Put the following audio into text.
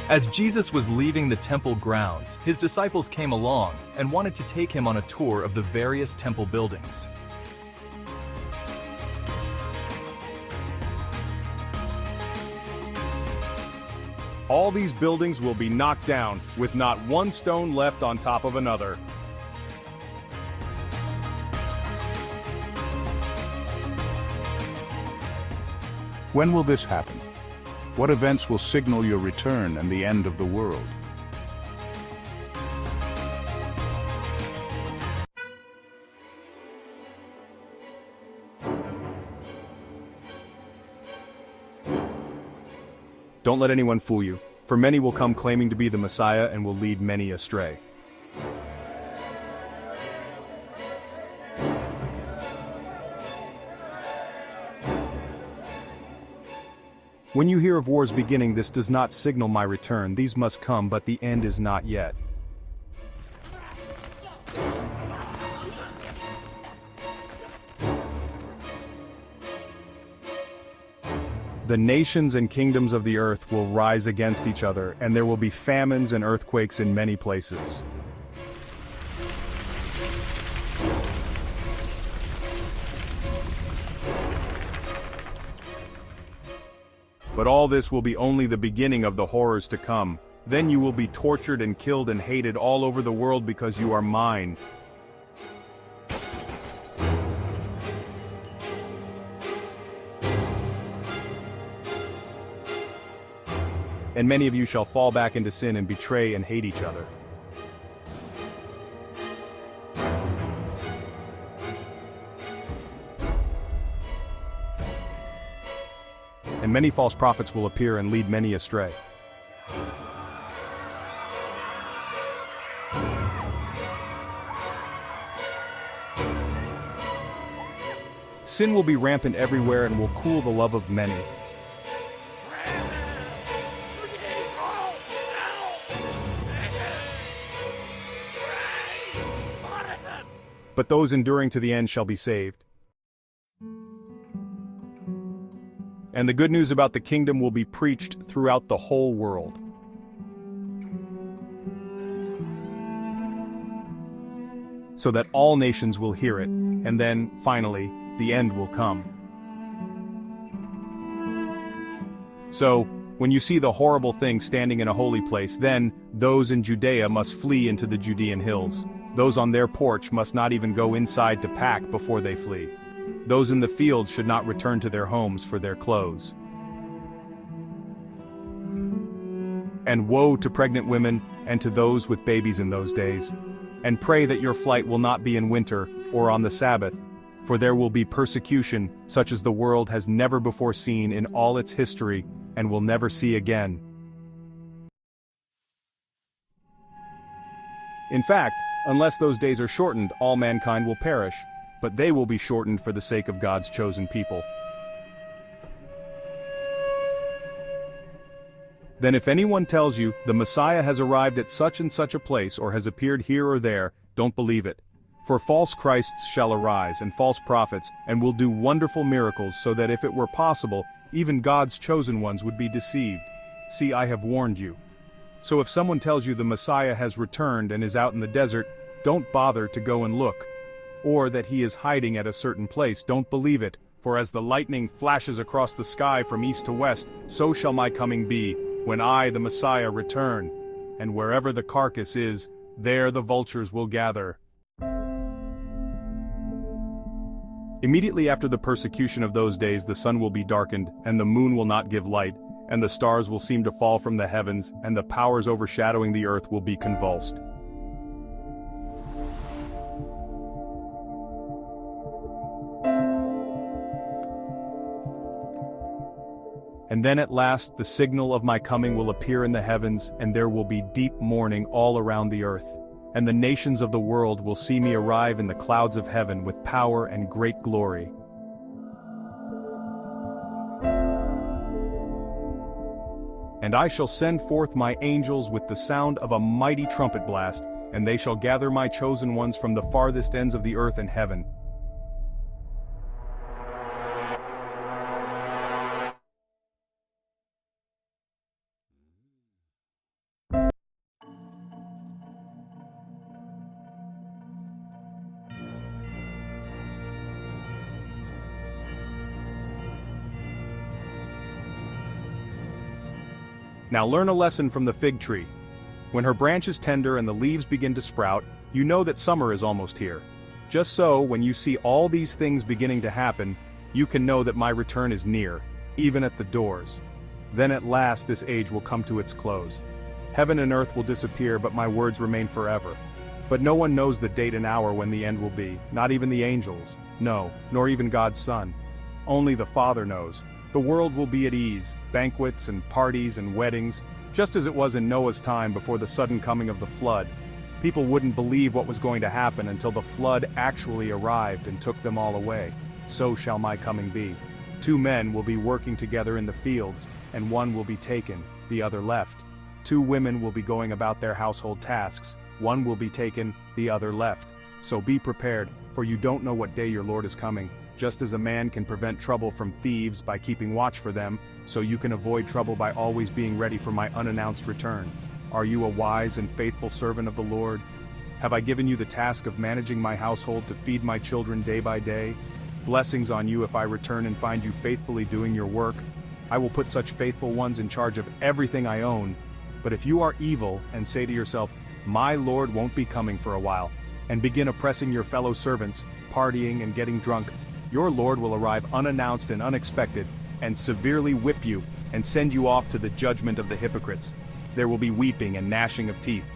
As Jesus was leaving the temple grounds, his disciples came along and wanted to take him on a tour of the various temple buildings. All these buildings will be knocked down, with not one stone left on top of another. When will this happen? What events will signal your return and the end of the world? Don't let anyone fool you, for many will come claiming to be the Messiah and will lead many astray. When you hear of wars beginning, this does not signal my return. These must come, but the end is not yet. The nations and kingdoms of the earth will rise against each other, and there will be famines and earthquakes in many places. But all this will be only the beginning of the horrors to come. Then you will be tortured and killed and hated all over the world because you are mine. And many of you shall fall back into sin and betray and hate each other. And many false prophets will appear and lead many astray. Sin will be rampant everywhere and will cool the love of many. But those enduring to the end shall be saved. And the good news about the kingdom will be preached throughout the whole world. So that all nations will hear it, and then, finally, the end will come. So, when you see the horrible thing standing in a holy place, then those in Judea must flee into the Judean hills. Those on their porch must not even go inside to pack before they flee. Those in the field should not return to their homes for their clothes. And woe to pregnant women and to those with babies in those days. And pray that your flight will not be in winter or on the Sabbath, for there will be persecution such as the world has never before seen in all its history and will never see again. In fact, unless those days are shortened, all mankind will perish, but they will be shortened for the sake of God's chosen people. Then if anyone tells you, the Messiah has arrived at such and such a place or has appeared here or there, don't believe it. For false Christs shall arise and false prophets, and will do wonderful miracles, so that if it were possible, even God's chosen ones would be deceived. See, I have warned you. So if someone tells you the Messiah has returned and is out in the desert, don't bother to go and look. Or that he is hiding at a certain place, don't believe it, for as the lightning flashes across the sky from east to west, so shall my coming be, when I, the Messiah, return. And wherever the carcass is, there the vultures will gather. Immediately after the persecution of those days, the sun will be darkened, and the moon will not give light, and the stars will seem to fall from the heavens, and the powers overshadowing the earth will be convulsed. And then at last the signal of my coming will appear in the heavens, and there will be deep mourning all around the earth. And the nations of the world will see me arrive in the clouds of heaven with power and great glory. And I shall send forth my angels with the sound of a mighty trumpet blast, and they shall gather my chosen ones from the farthest ends of the earth and heaven. Now learn a lesson from the fig tree. When her branch is tender and the leaves begin to sprout, you know that summer is almost here. Just so, when you see all these things beginning to happen, you can know that my return is near, even at the doors. Then at last this age will come to its close. Heaven and earth will disappear, but my words remain forever. But no one knows the date and hour when the end will be, not even the angels, no, nor even God's Son. Only the Father knows. The world will be at ease, banquets and parties and weddings, just as it was in Noah's time before the sudden coming of the flood. People wouldn't believe what was going to happen until the flood actually arrived and took them all away. So shall my coming be. 2 men will be working together in the fields, and one will be taken, the other left. 2 women will be going about their household tasks, one will be taken, the other left. So be prepared, for you don't know what day your Lord is coming. Just as a man can prevent trouble from thieves by keeping watch for them, so you can avoid trouble by always being ready for my unannounced return. Are you a wise and faithful servant of the Lord? Have I given you the task of managing my household to feed my children day by day? Blessings on you if I return and find you faithfully doing your work. I will put such faithful ones in charge of everything I own. But if you are evil and say to yourself, my Lord won't be coming for a while, and begin oppressing your fellow servants, partying and getting drunk, your Lord will arrive unannounced and unexpected, and severely whip you, and send you off to the judgment of the hypocrites. There will be weeping and gnashing of teeth.